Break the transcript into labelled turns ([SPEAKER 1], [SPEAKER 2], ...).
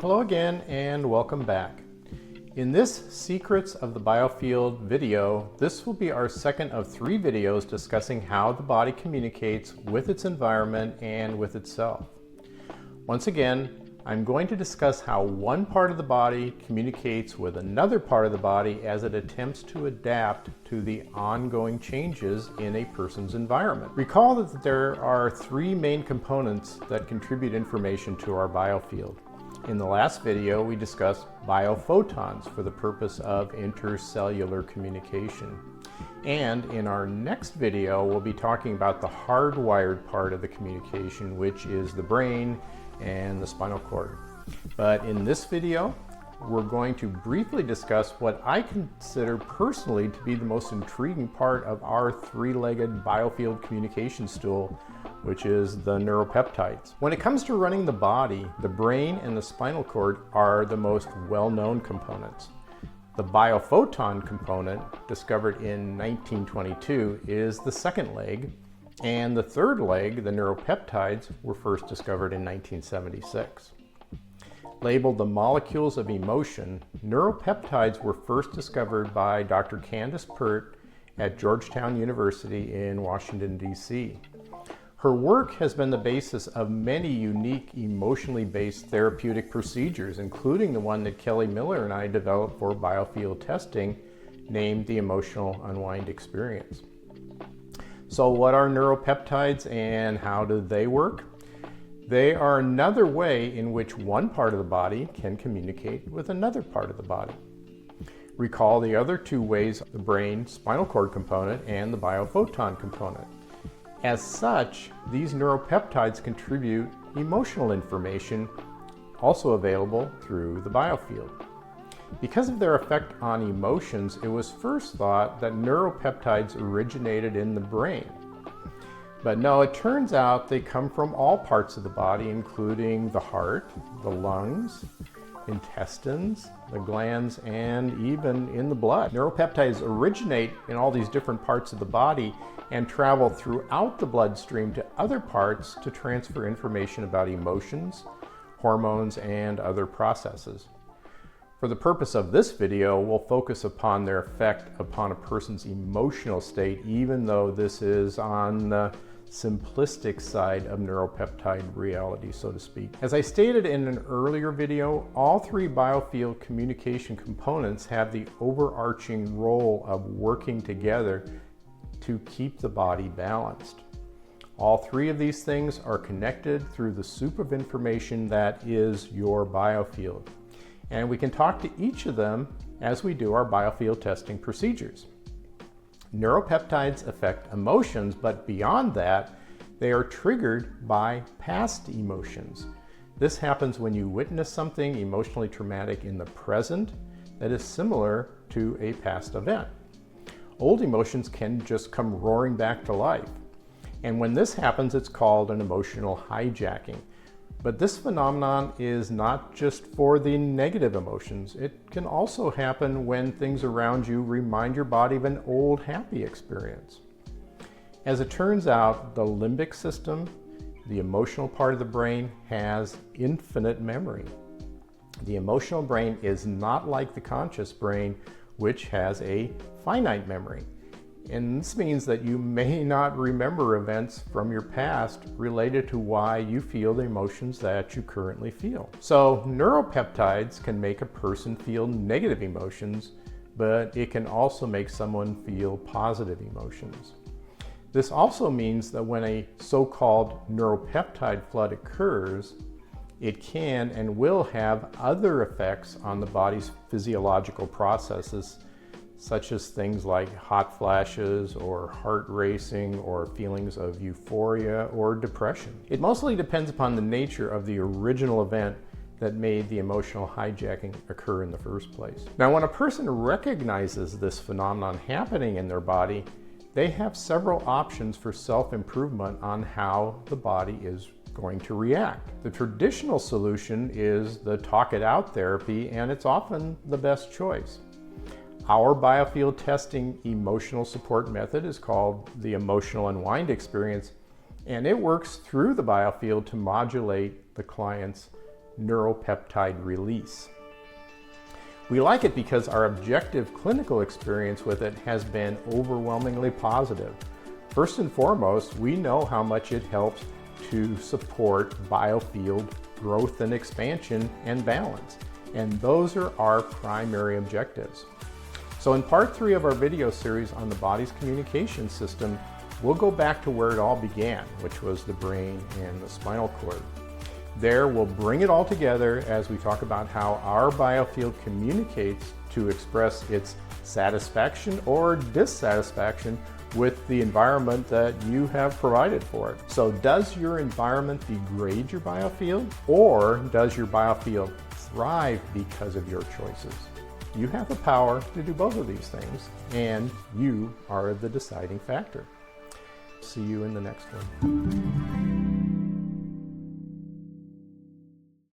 [SPEAKER 1] Hello again and welcome back. In this Secrets of the Biofield video, this will be our second of 3 videos discussing how the body communicates with its environment and with itself. Once again, I'm going to discuss how one part of the body communicates with another part of the body as it attempts to adapt to the ongoing changes in a person's environment. Recall that there are 3 main components that contribute information to our biofield. In the last video, we discussed biophotons for the purpose of intercellular communication. And in our next video, we'll be talking about the hardwired part of the communication, which is the brain and the spinal cord. But in this video, we're going to briefly discuss what I consider personally to be the most intriguing part of our 3-legged biofield communication stool, which is the neuropeptides. When it comes to running the body, the brain and the spinal cord are the most well-known components. The biophoton component, discovered in 1922, is the second leg, and the third leg, the neuropeptides, were first discovered in 1976. Labeled the molecules of emotion, neuropeptides were first discovered by Dr. Candace Pert at Georgetown University in Washington, D.C. Her work has been the basis of many unique emotionally based therapeutic procedures, including the one that Kelly Miller and I developed for biofield testing, named the Emotional Unwind Experience. So what are neuropeptides and how do they work? They are another way in which one part of the body can communicate with another part of the body. Recall the other 2 ways: the brain spinal cord component and the biophoton component. As such, these neuropeptides contribute emotional information, also available through the biofield. Because of their effect on emotions, it was first thought that neuropeptides originated in the brain. But no, it turns out they come from all parts of the body, including the heart, the lungs, intestines, the glands, and even in the blood. Neuropeptides originate in all these different parts of the body and travel throughout the bloodstream to other parts to transfer information about emotions, hormones, and other processes. For the purpose of this video, we'll focus upon their effect upon a person's emotional state, even though this is on the simplistic side of neuropeptide reality, so to speak. As I stated in an earlier video, all 3 biofield communication components have the overarching role of working together to keep the body balanced. All 3 of these things are connected through the soup of information that is your biofield. And we can talk to each of them as we do our biofield testing procedures. Neuropeptides affect emotions, but beyond that, they are triggered by past emotions. This happens when you witness something emotionally traumatic in the present that is similar to a past event. Old emotions can just come roaring back to life. And when this happens, it's called an emotional hijacking. But this phenomenon is not just for the negative emotions. It can also happen when things around you remind your body of an old happy experience. As it turns out, the limbic system, the emotional part of the brain, has infinite memory. The emotional brain is not like the conscious brain, which has a finite memory. And this means that you may not remember events from your past related to why you feel the emotions that you currently feel. So neuropeptides can make a person feel negative emotions, but it can also make someone feel positive emotions. This also means that when a so-called neuropeptide flood occurs, it can and will have other effects on the body's physiological processes, such as things like hot flashes or heart racing or feelings of euphoria or depression. It mostly depends upon the nature of the original event that made the emotional hijacking occur in the first place. Now, when a person recognizes this phenomenon happening in their body, they have several options for self-improvement on how the body is going to react. The traditional solution is the talk it out therapy, and it's often the best choice. Our biofield testing emotional support method is called the Emotional Unwind Experience, and it works through the biofield to modulate the client's neuropeptide release. We like it because our objective clinical experience with it has been overwhelmingly positive. First and foremost, we know how much it helps to support biofield growth and expansion and balance. And those are our primary objectives. So in part 3 of our video series on the body's communication system, we'll go back to where it all began, which was the brain and the spinal cord. There, we'll bring it all together as we talk about how our biofield communicates to express its satisfaction or dissatisfaction with the environment that you have provided for it. So does your environment degrade your biofield, or does your biofield thrive because of your choices? You have the power to do both of these things, and you are the deciding factor. See you in the next one.